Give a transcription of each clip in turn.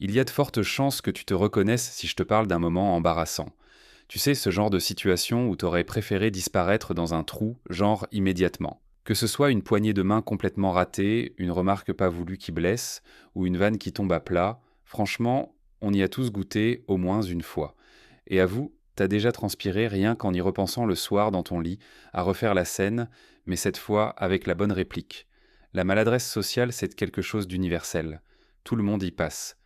Il y a de fortes chances que tu te reconnaisses si je te parle d'un moment embarrassant. Tu sais, ce genre de situation où t'aurais préféré disparaître dans un trou, genre immédiatement. Que ce soit une poignée de main complètement ratée, une remarque pas voulue qui blesse, ou une vanne qui tombe à plat, franchement, on y a tous goûté au moins une fois. Et avoue, t'as déjà transpiré rien qu'en y repensant le soir dans ton lit, à refaire la scène, mais cette fois avec la bonne réplique. La maladresse sociale, c'est quelque chose d'universel. Tout le monde y passe.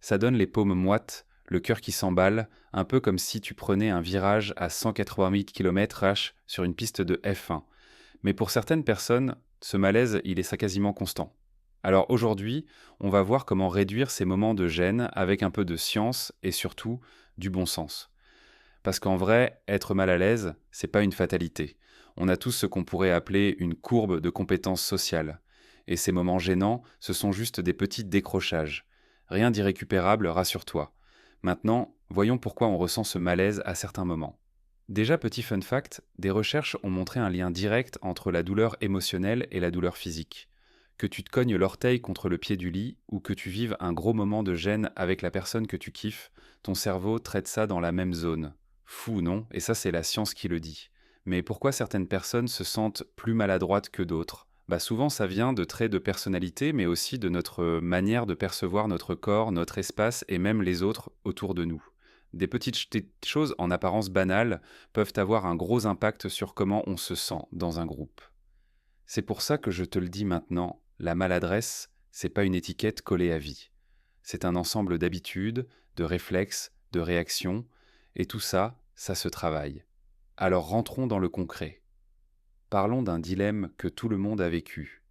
Ça donne les paumes moites, le cœur qui s'emballe, un peu comme si tu prenais un virage à 180 000 km/h sur une piste de F1. Mais pour certaines personnes, ce malaise, il est ça quasiment constant. Alors aujourd'hui, on va voir comment réduire ces moments de gêne avec un peu de science et surtout du bon sens. Parce qu'en vrai, être mal à l'aise, c'est pas une fatalité. On a tous ce qu'on pourrait appeler une courbe de compétences sociales. Et ces moments gênants, ce sont juste des petits décrochages. Rien d'irrécupérable, rassure-toi. Maintenant, voyons pourquoi on ressent ce malaise à certains moments. Déjà, petit fun fact, des recherches ont montré un lien direct entre la douleur émotionnelle et la douleur physique. Que tu te cognes l'orteil contre le pied du lit ou que tu vives un gros moment de gêne avec la personne que tu kiffes, ton cerveau traite ça dans la même zone. Fou, non? Et ça, c'est la science qui le dit. Mais pourquoi certaines personnes se sentent plus maladroites que d'autres? Bah souvent, ça vient de traits de personnalité, mais aussi de notre manière de percevoir notre corps, notre espace et même les autres autour de nous. Des petites choses en apparence banales peuvent avoir un gros impact sur comment on se sent dans un groupe. C'est pour ça que je te le dis maintenant, la maladresse, c'est pas une étiquette collée à vie. C'est un ensemble d'habitudes, de réflexes, de réactions, et tout ça, ça se travaille. Alors rentrons dans le concret. Parlons d'un dilemme que tout le monde a vécu.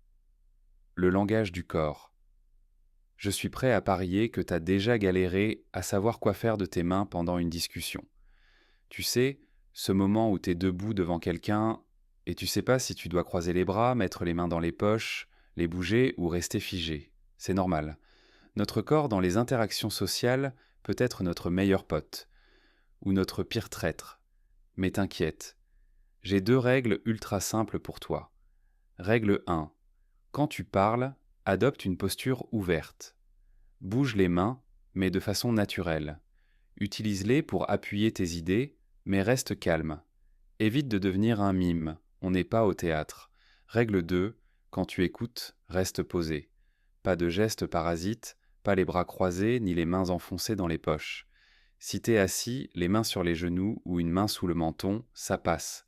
Le langage du corps. Je suis prêt à parier que t'as déjà galéré à savoir quoi faire de tes mains pendant une discussion. Tu sais, ce moment où t'es debout devant quelqu'un et tu sais pas si tu dois croiser les bras, mettre les mains dans les poches, les bouger ou rester figé. C'est normal. Notre corps, dans les interactions sociales, peut être notre meilleur pote ou notre pire traître. Mais t'inquiète, j'ai deux règles ultra simples pour toi. Règle 1. Quand tu parles, adopte une posture ouverte. Bouge les mains, mais de façon naturelle. Utilise-les pour appuyer tes idées, mais reste calme. Évite de devenir un mime, on n'est pas au théâtre. Règle 2. Quand tu écoutes, reste posé. Pas de gestes parasites, pas les bras croisés ni les mains enfoncées dans les poches. Si t'es assis, les mains sur les genoux ou une main sous le menton, ça passe.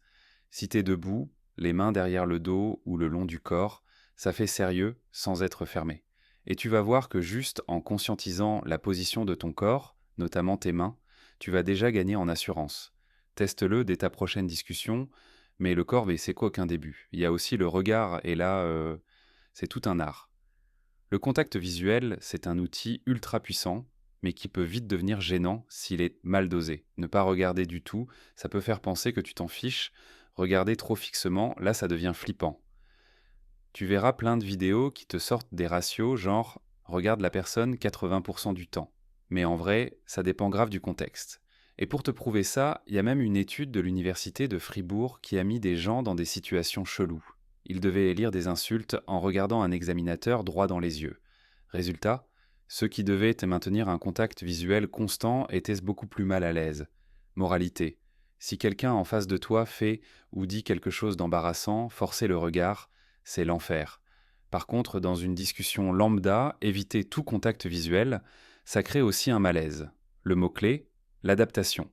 Si t'es debout, les mains derrière le dos ou le long du corps, ça fait sérieux sans être fermé. Et tu vas voir que juste en conscientisant la position de ton corps, notamment tes mains, tu vas déjà gagner en assurance. Teste-le dès ta prochaine discussion, mais le corps, c'est qu'aucun début. Il y a aussi le regard, et là, c'est tout un art. Le contact visuel, c'est un outil ultra puissant, mais qui peut vite devenir gênant s'il est mal dosé. Ne pas regarder du tout, ça peut faire penser que tu t'en fiches. Regarder trop fixement, là, ça devient flippant. Tu verras plein de vidéos qui te sortent des ratios genre regarde la personne 80% du temps. Mais en vrai, ça dépend grave du contexte. Et pour te prouver ça, il y a même une étude de l'université de Fribourg qui a mis des gens dans des situations cheloues. Ils devaient lire des insultes en regardant un examinateur droit dans les yeux. Résultat, ceux qui devaient maintenir un contact visuel constant étaient beaucoup plus mal à l'aise. Moralité. Si quelqu'un en face de toi fait ou dit quelque chose d'embarrassant, forcer le regard, c'est l'enfer. Par contre, dans une discussion lambda, éviter tout contact visuel, ça crée aussi un malaise. Le mot-clé, l'adaptation.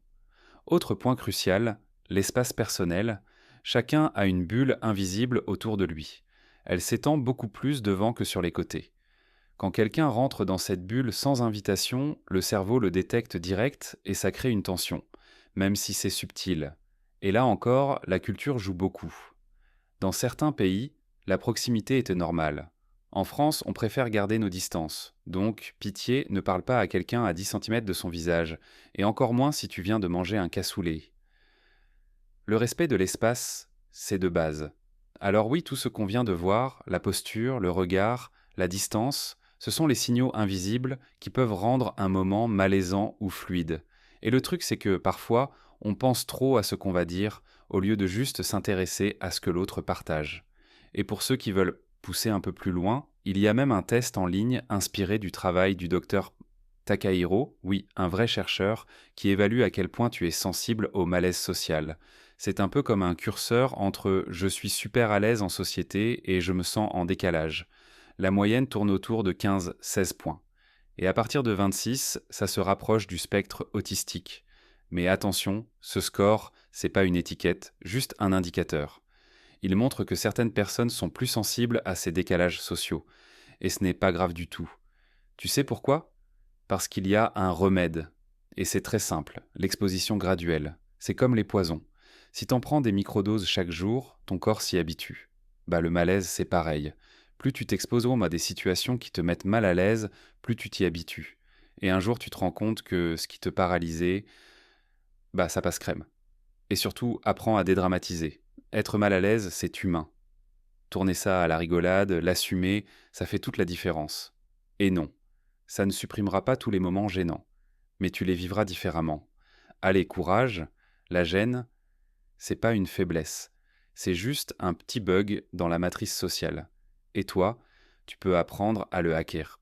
Autre point crucial, l'espace personnel. Chacun a une bulle invisible autour de lui. Elle s'étend beaucoup plus devant que sur les côtés. Quand quelqu'un rentre dans cette bulle sans invitation, le cerveau le détecte direct et ça crée une tension, même si c'est subtil. Et là encore, la culture joue beaucoup. Dans certains pays, la proximité était normale. En France, on préfère garder nos distances. Donc, pitié, ne parle pas à quelqu'un à 10 centimètres de son visage, et encore moins si tu viens de manger un cassoulet. Le respect de l'espace, c'est de base. Alors oui, tout ce qu'on vient de voir, la posture, le regard, la distance, ce sont les signaux invisibles qui peuvent rendre un moment malaisant ou fluide. Et le truc, c'est que parfois, on pense trop à ce qu'on va dire, au lieu de juste s'intéresser à ce que l'autre partage. Et pour ceux qui veulent pousser un peu plus loin, il y a même un test en ligne inspiré du travail du docteur Takahiro, oui, un vrai chercheur, qui évalue à quel point tu es sensible au malaise social. C'est un peu comme un curseur entre je suis super à l'aise en société et je me sens en décalage. La moyenne tourne autour de 15-16 points. Et à partir de 26, ça se rapproche du spectre autistique. Mais attention, ce score, c'est pas une étiquette, juste un indicateur. Il montre que certaines personnes sont plus sensibles à ces décalages sociaux. Et ce n'est pas grave du tout. Tu sais pourquoi? Parce qu'il y a un remède. Et c'est très simple, l'exposition graduelle. C'est comme les poisons. Si t'en prends des microdoses chaque jour, ton corps s'y habitue. Bah le malaise, c'est pareil. Plus tu t'exposes à des situations qui te mettent mal à l'aise, plus tu t'y habitues. Et un jour, tu te rends compte que ce qui te paralysait, bah ça passe crème. Et surtout, apprends à dédramatiser. Être mal à l'aise, c'est humain. Tourner ça à la rigolade, l'assumer, ça fait toute la différence. Et non, ça ne supprimera pas tous les moments gênants, mais tu les vivras différemment. Allez, courage, la gêne, c'est pas une faiblesse, c'est juste un petit bug dans la matrice sociale. Et toi, tu peux apprendre à le hacker.